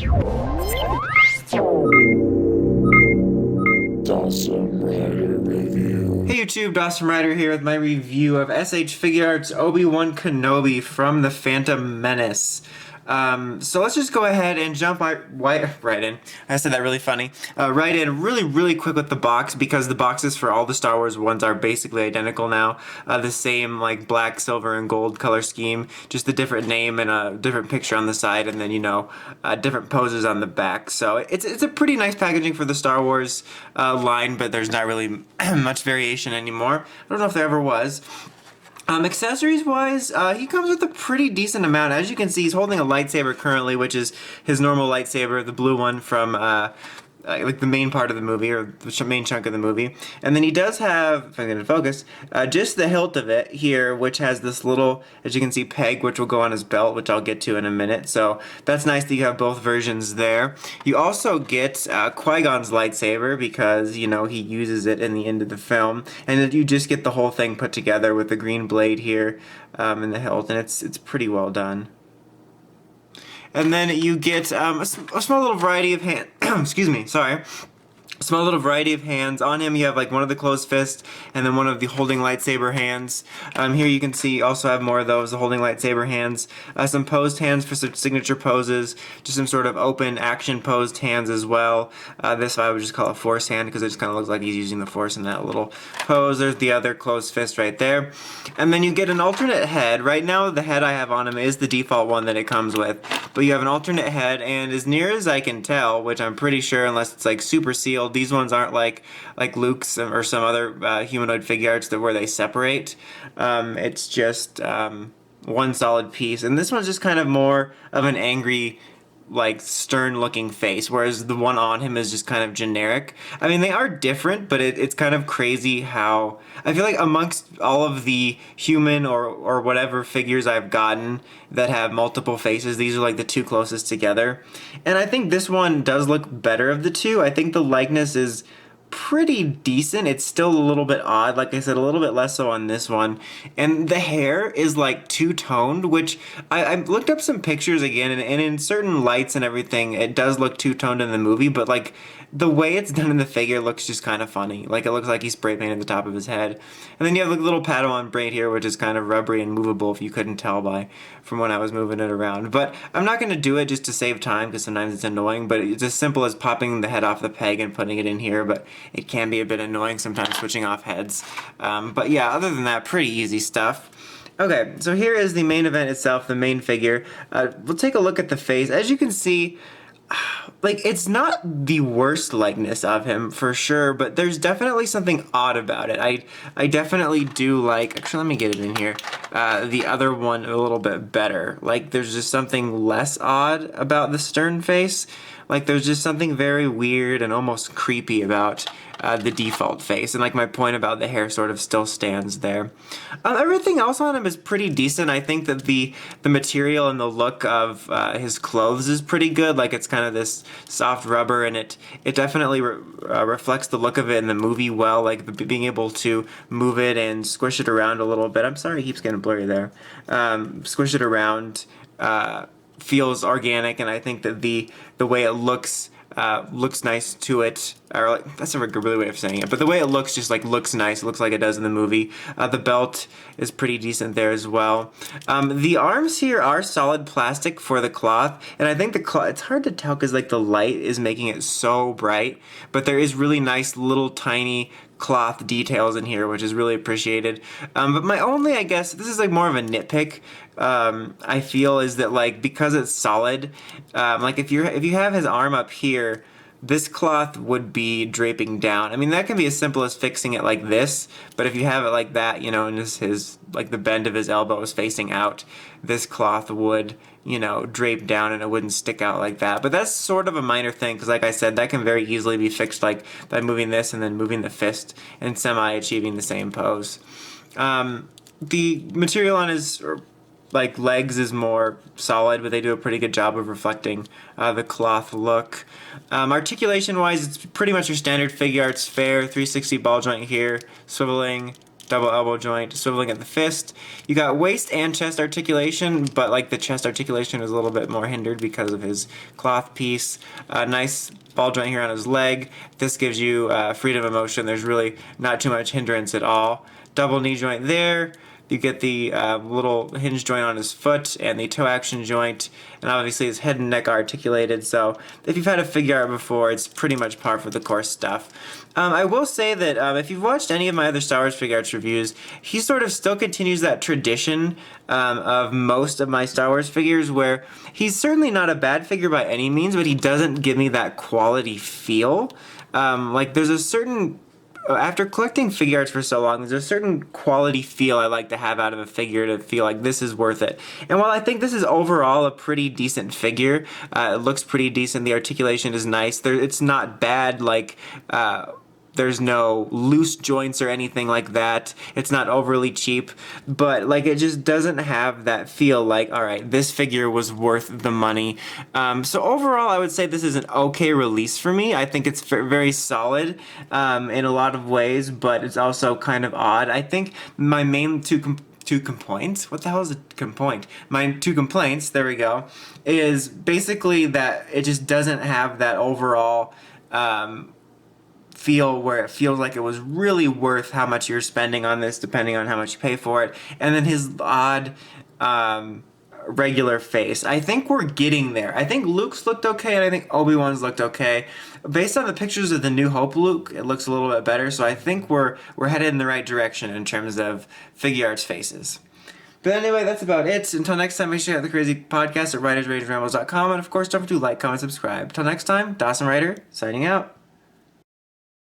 Hey YouTube, Dawson Ryder here with my review of S.H.Figuarts Obi-Wan Kenobi from the Phantom Menace. So let's just go ahead and jump right in. I said that really funny. Right in really quick with the box, because the boxes for all the Star Wars ones are basically identical now. The same like black, silver, and gold color scheme, just a different name and a different picture on the side, and then different poses on the back. So it's a pretty nice packaging for the Star Wars line, but there's not really much variation anymore. I don't know if there ever was. Accessories wise, he comes with a pretty decent amount. As you can see, he's holding a lightsaber currently, which is his normal lightsaber, the blue one from like the main part of the movie, or the main chunk of the movie. And then he does have, if I'm going to focus, just the hilt of it here, which has this little, as you can see, peg, which will go on his belt, which I'll get to in a minute. So that's nice that you have both versions there. You also get Qui-Gon's lightsaber, because, you know, he uses it in the end of the film. And then you just get the whole thing put together with the green blade here in the hilt, and it's pretty well done. And then you get a small little variety of hand. Excuse me, sorry. Small little variety of hands. On him you have like one of the closed fists and then one of the holding lightsaber hands. Here you can see also have more of those, the holding lightsaber hands. Some posed hands for some signature poses. Just some sort of open action posed hands as well. This I would just call a force hand, because it just kind of looks like he's using the force in that little pose. There's the other closed fist right there. And then you get an alternate head. Right now the head I have on him is the default one that it comes with. But you have an alternate head, and as near as I can tell, which I'm pretty sure unless it's like super sealed, these ones aren't like Luke's or some other humanoid Figuarts where they separate. It's just one solid piece, and this one's just kind of more of an angry, like stern looking face, whereas the one on him is just kind of generic. I mean, they are different, but it's kind of crazy how I feel like amongst all of the human or whatever figures I've gotten that have multiple faces, these are like the two closest together. And I think this one does look better of the two. I think the likeness is pretty decent. It's still a little bit odd, like I said, a little bit less so on this one. And the hair is like two-toned, which I looked up some pictures again, and in certain lights and everything, it does look two-toned in the movie, but like the way it's done in the figure looks just kind of funny. Like it looks like he spray painted the top of his head. And then you have like a little Padawan braid here, which is kind of rubbery and movable, if you couldn't tell from when I was moving it around. But I'm not going to do it just to save time, because sometimes it's annoying, but it's as simple as popping the head off the peg and putting it in here, but it can be a bit annoying sometimes switching off heads. But yeah, other than that, pretty easy stuff. Okay, so here is the main event itself, the main figure. We'll take a look at the face. As you can see, like, it's not the worst likeness of him for sure, but there's definitely something odd about it. I definitely do like, actually let me get it in here, the other one a little bit better. Like, there's just something less odd about the stern face. Like, there's just something very weird and almost creepy about the default face. And like my point about the hair sort of still stands there. Everything else on him is pretty decent. I think that the material and the look of his clothes is pretty good. Like, it's kind of this soft rubber, and it definitely reflects the look of it in the movie well. Like being able to move it and squish it around a little bit. I'm sorry, it keeps getting blurry there. Squish it around feels organic, and I think that the way it looks nice to it, or like, that's not a really way of saying it, but the way it looks just like looks nice. It looks like it does in the movie. The belt is pretty decent there as well. The arms here are solid plastic for the cloth, and I think the cloth, it's hard to tell because like the light is making it so bright, but there is really nice little tiny cloth details in here, which is really appreciated. But my only, I guess, this is like more of a nitpick, I feel, is that like, because it's solid, like if you have his arm up here, this cloth would be draping down. I mean, that can be as simple as fixing it like this, but if you have it like that, you know, and his like the bend of his elbow is facing out, this cloth would, you know, drape down and it wouldn't stick out like that. But that's sort of a minor thing, because like I said, that can very easily be fixed, like by moving this and then moving the fist and semi-achieving the same pose. The material on his like legs is more solid, but they do a pretty good job of reflecting the cloth look. Articulation wise, it's pretty much your standard Figuarts fare, 360 ball joint here, swiveling, double elbow joint, swiveling at the fist. You got waist and chest articulation, but like the chest articulation is a little bit more hindered because of his cloth piece. Nice ball joint here on his leg. This gives you freedom of motion. There's really not too much hindrance at all. Double knee joint there. You get the little hinge joint on his foot and the toe action joint, and obviously his head and neck are articulated, so if you've had a figure art before, it's pretty much par for the course stuff. I will say that if you've watched any of my other Star Wars Figuarts reviews, he sort of still continues that tradition of most of my Star Wars figures, where he's certainly not a bad figure by any means, but he doesn't give me that quality feel. Like there's a certain... After collecting figure arts for so long, there's a certain quality feel I like to have out of a figure to feel like this is worth it. And while I think this is overall a pretty decent figure, it looks pretty decent, the articulation is nice, it's not bad, like... there's no loose joints or anything like that. It's not overly cheap, but like it just doesn't have that feel like, all right, this figure was worth the money. So overall, I would say this is an okay release for me. I think it's very solid in a lot of ways, but it's also kind of odd. I think my main two complaints? What the hell is a complaint? My two complaints, there we go, is basically that it just doesn't have that overall feel where it feels like it was really worth how much you're spending on this, depending on how much you pay for it. And then his odd regular face. I think we're getting there. I think Luke's looked okay, and I think Obi-Wan's looked okay. Based on the pictures of the New Hope Luke, it looks a little bit better, so I think we're headed in the right direction in terms of figure arts faces. But anyway, that's about it. Until next time, make sure you have the Crazy Podcast at writersragerambles.com, and of course, don't forget to like, comment, subscribe. Until next time, Dawson Ryder, signing out.